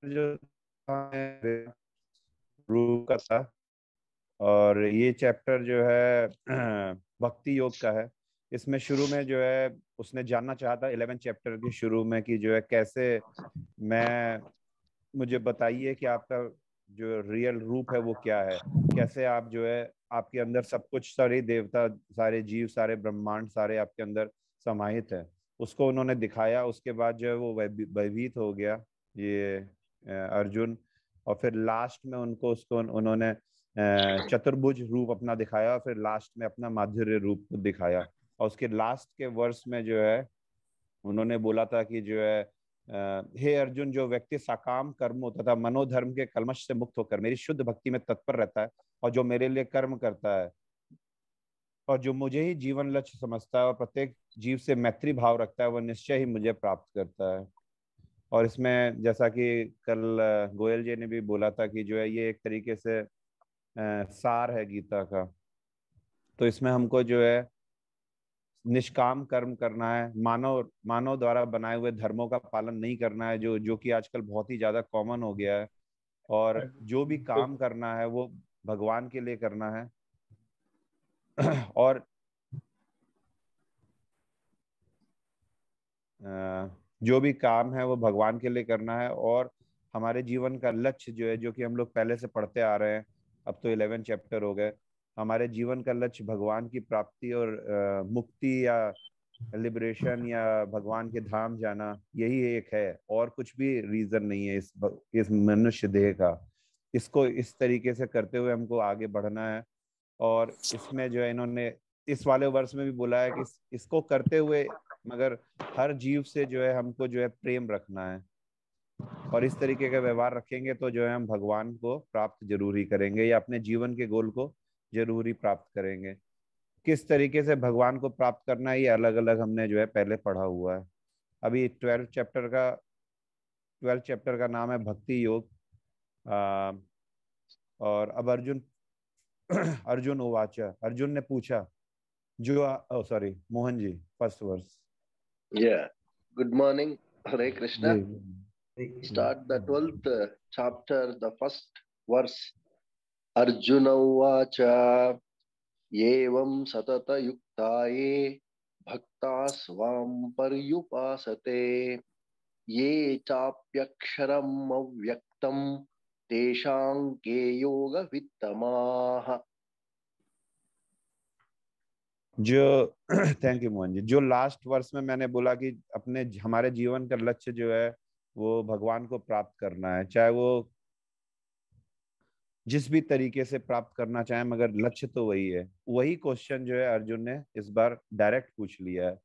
जो रूप का था, और ये चैप्टर जो है भक्ति योग का है। इसमें शुरू में जो है उसने जानना चाहा था 11 चैप्टर के शुरू में कि जो है कैसे मैं, मुझे बताइए कि आपका जो रियल रूप है वो क्या है, कैसे आप जो है आपके अंदर सब कुछ, सारे देवता, सारे जीव, सारे ब्रह्मांड, सारे आपके अंदर समाहित है। उसको उन्होंने दिखाया। उसके बाद जो है वो भयभीत हो गया ये अर्जुन। और फिर लास्ट में उनको उसको उन्होंने चतुर्भुज रूप अपना दिखाया, और फिर लास्ट में अपना माधुर्य रूप को दिखाया। और उसके लास्ट के वर्ष में जो है उन्होंने बोला था कि जो है हे अर्जुन, जो व्यक्ति सकाम कर्मों तथा मनोधर्म के कलमश से मुक्त होकर मेरी शुद्ध भक्ति में तत्पर रहता है, और जो मेरे लिए कर्म करता है, और जो मुझे ही जीवन लक्ष्य समझता है, और प्रत्येक जीव से मैत्री भाव रखता है, वह निश्चय ही मुझे प्राप्त करता है। और इसमें जैसा कि कल गोयल जी ने भी बोला था कि जो है ये एक तरीके से सार है गीता का। तो इसमें हमको जो है निष्काम कर्म करना है, मानव मानव द्वारा बनाए हुए धर्मों का पालन नहीं करना है, जो जो कि आजकल बहुत ही ज्यादा कॉमन हो गया है। और जो भी काम करना है वो भगवान के लिए करना है। और जो भी काम है वो भगवान के लिए करना है। और हमारे जीवन का लक्ष्य जो है, जो कि हम लोग पहले से पढ़ते आ रहे हैं, अब तो 11 चैप्टर हो गए, हमारे जीवन का लक्ष्य भगवान की प्राप्ति और मुक्ति या लिबरेशन या भगवान के धाम जाना, यही एक है। और कुछ भी रीजन नहीं है इस मनुष्य देह का। इसको इस तरीके से करते हुए हमको आगे बढ़ना है। और इसमें जो है इन्होंने इस वाले वर्ष में भी बोला है कि इसको करते हुए मगर हर जीव से जो है हमको जो है प्रेम रखना है। और इस तरीके का व्यवहार रखेंगे तो जो है हम भगवान को प्राप्त जरूर ही करेंगे, या अपने जीवन के गोल को जरूर ही प्राप्त करेंगे। किस तरीके से भगवान को प्राप्त करना है ये अलग अलग हमने जो है पहले पढ़ा हुआ है। अभी 12 चैप्टर का नाम है भक्ति योग। आ, और अब अर्जुन अर्जुन उवाच, अर्जुन ने पूछा, जो sorry Mohan ji, first verse. Yeah. Good morning. Hare जी Krishna. We start the 12th chapter, the first verse. Arjuna Uvacha Yevam Satata Yuktaye Bhakta Svam Paryupasate Ye Chapyaksharam Avyaktam Teshang Ke Yoga Vittamaha. जो thank you Mohan ji. जो last वर्ष में मैंने बोला कि अपने हमारे जीवन का लक्ष्य जो है वो भगवान को प्राप्त करना है, चाहे वो जिस भी तरीके से प्राप्त करना चाहे, मगर लक्ष्य तो वही है। वही क्वेश्चन जो है अर्जुन ने इस बार डायरेक्ट पूछ लिया है।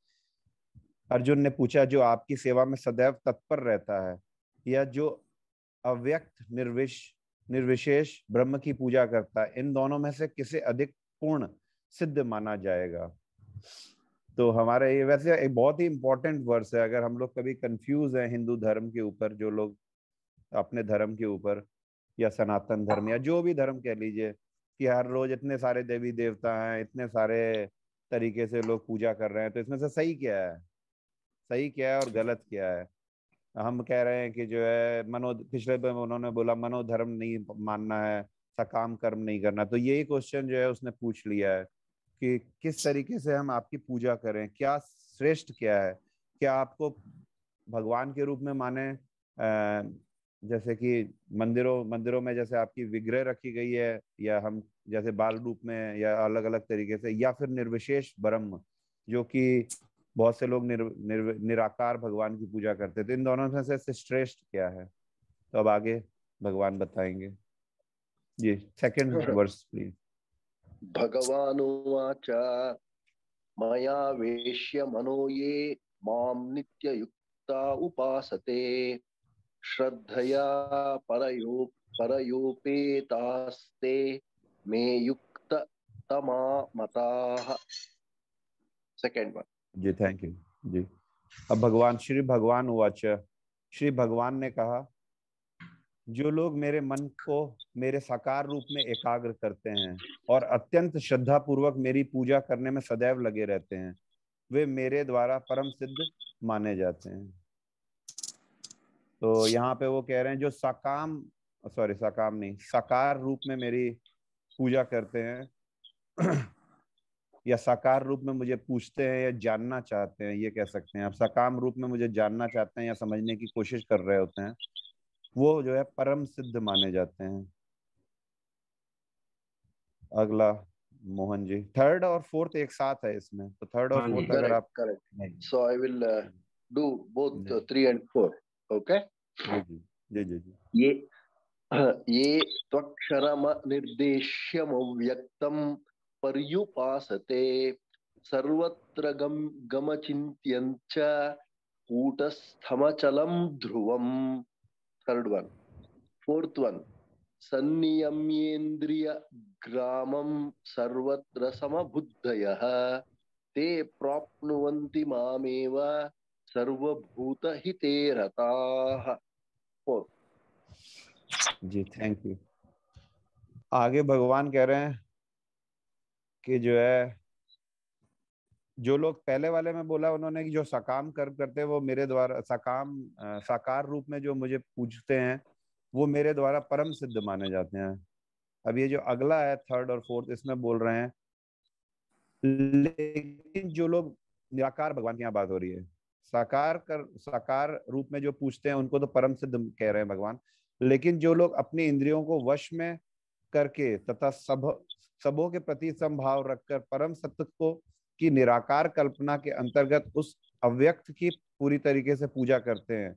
अर्जुन ने पूछा, जो आपकी सेवा में सदैव तत्पर रहता है, या जो अव्यक्त निर्विशेष ब्रह्म की पूजा करता है, इन दोनों में से किसे अधिक पूर्ण सिद्ध माना जाएगा। तो हमारा ये वैसे एक बहुत ही इंपॉर्टेंट वर्स है। अगर हम लोग कभी कंफ्यूज हैं हिंदू धर्म के ऊपर, जो लोग अपने धर्म के ऊपर, या सनातन धर्म, या जो भी धर्म कह लीजिए, कि हर रोज इतने सारे देवी देवता हैं, इतने सारे तरीके से लोग पूजा कर रहे हैं, तो इसमें से सही क्या है, सही क्या है और गलत क्या है। हम कह रहे हैं कि जो है पिछले में उन्होंने बोला मनोधर्म नहीं मानना है, सकाम कर्म नहीं करना। तो यही क्वेश्चन जो है उसने पूछ लिया है कि किस तरीके से हम आपकी पूजा करें, क्या श्रेष्ठ क्या है। क्या आपको भगवान के रूप में माने, जैसे कि मंदिरों मंदिरों में जैसे आपकी विग्रह रखी गई है, या हम जैसे बाल रूप में, या अलग अलग तरीके से, या फिर निर्विशेष ब्रह्म, जो कि बहुत से लोग निराकार भगवान की पूजा करते थे। इन दोनों में से श्रेष्ठ क्या है। तो अब आगे भगवान बताएंगे। जी, second verse please. Bhagavanuvacha Maya Veshya Mano Ye Mam Nityayukta Upasate Shraddhaya Parayopetasте Me Yukta Tama Mataha. Second one. जी थैंक यू। जी, अब भगवान उवाच, श्री भगवान ने कहा, जो लोग मेरे मन को मेरे साकार रूप में एकाग्र करते हैं और अत्यंत श्रद्धा पूर्वक मेरी पूजा करने में सदैव लगे रहते हैं, वे मेरे द्वारा परम सिद्ध माने जाते हैं। तो यहाँ पे वो कह रहे हैं जो साकार नहीं, साकार रूप में मेरी पूजा करते हैं या साकार रूप में मुझे पूछते हैं या जानना चाहते हैं, ये कह सकते हैं आप। सकाम रूप में मुझे जानना चाहते हैं या समझने की कोशिश कर रहे होते हैं, वो जो है परम सिद्ध माने जाते हैं। अगला मोहन जी, थर्ड और फोर्थ एक साथ है इसमें, तो थर्ड और हाँ जी। फोर्थ अगर Correct, आप। correct. नहीं, So I will do both जी 3 and 4. Okay. जी जी जी जी जी ये ये त्वक्षरम निर्देश्यमव्यक्तं पर्युपासते सर्वत्र गमचिन्त्यं च कूटस्थमचलं ध्रुवम्. Third one. Fourth one. संनियम्येन्द्रिय ग्रामं सर्वत्र समबुद्धयः ते प्राप्नुवन्ति मामेव सर्वभूतहिते रताः. Fourth. जी, थैंक यू। आगे भगवान कह रहे हैं कि जो है, जो लोग पहले वाले में बोला उन्होंने कि जो सकाम कर्म करते हैं वो मेरे द्वारा साकार रूप में जो मुझे पूजते हैं वो मेरे द्वारा परम सिद्ध माने जाते हैं। अब ये जो अगला है थर्ड और फोर्थ, इसमें बोल रहे हैं लेकिन जो लोग निराकार, भगवान की यहाँ बात हो रही है, साकार रूप में जो पूछते हैं उनको तो परम सिद्ध कह रहे हैं भगवान। लेकिन जो लोग अपनी इंद्रियों को वश में करके तथा सबों के प्रति संभाव रखकर परम सत्य को की निराकार कल्पना के अंतर्गत उस अव्यक्त की पूरी तरीके से पूजा करते हैं,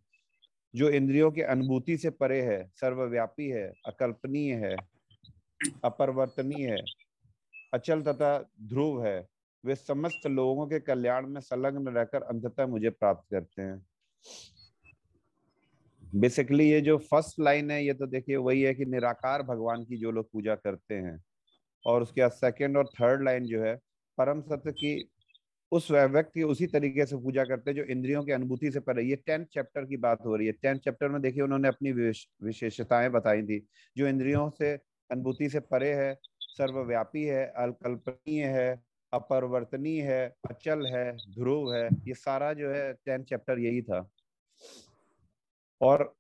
जो इंद्रियों की अनुभूति से परे है, सर्वव्यापी है, अकल्पनीय है, अपरिवर्तनीय है, अचल तथा ध्रुव है, वे समस्त लोगों के कल्याण में संलग्न रहकर अंततः मुझे प्राप्त करते हैं। बेसिकली ये जो फर्स्ट लाइन है ये तो देखिए वही है कि निराकार भगवान की जो लोग पूजा करते हैं, और उसके बाद सेकंड और थर्ड लाइन जो है परम सत्य की उस व्यक्ति उसी तरीके से पूजा करते हैं जो इंद्रियों की अनुभूति से परे। ये 10th चैप्टर की बात हो रही है। 10th चैप्टर में देखिए उन्होंने अपनी विशेषताएं बताई थी, जो इंद्रियों से अनुभूति से परे है, सर्वव्यापी है, अकल्पनीय है, अपरिवर्तनीय है, अचल है, ध्रुव है। ये सारा जो है 10th चैप्टर यही था। और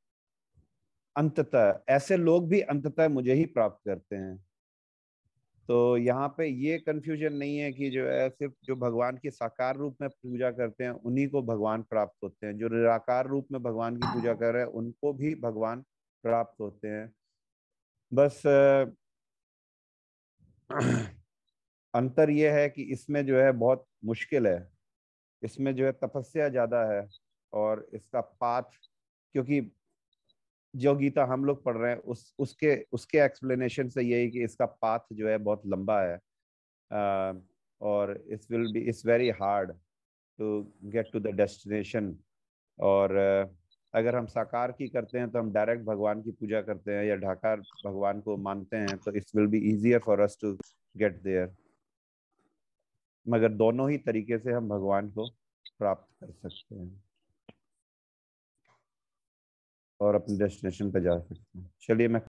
अंततः ऐसे लोग भी अंततः मुझे ही प्राप्त करते हैं। तो यहाँ पे ये कंफ्यूजन नहीं है कि जो है सिर्फ जो भगवान की साकार रूप में पूजा करते हैं उन्हीं को भगवान प्राप्त होते हैं, जो निराकार रूप में भगवान की पूजा कर रहे हैं उनको भी भगवान प्राप्त होते हैं। बस अंतर यह है कि इसमें जो है बहुत मुश्किल है, इसमें जो है तपस्या ज्यादा है, और इसका पाथ, क्योंकि जो गीता हम लोग पढ़ रहे हैं उसके एक्सप्लेनेशन से यही कि इसका पाथ जो है बहुत लंबा है, और it's very hard to get to the destination. और अगर हम साकार की करते हैं तो हम डायरेक्ट भगवान की पूजा करते हैं या ढाकार भगवान को मानते हैं, तो it's will be easier for us to get there. मगर दोनों ही तरीके से हम भगवान को प्राप्त कर सकते हैं और अपने डेस्टिनेशन पे जा सकते हैं। चलिए मैं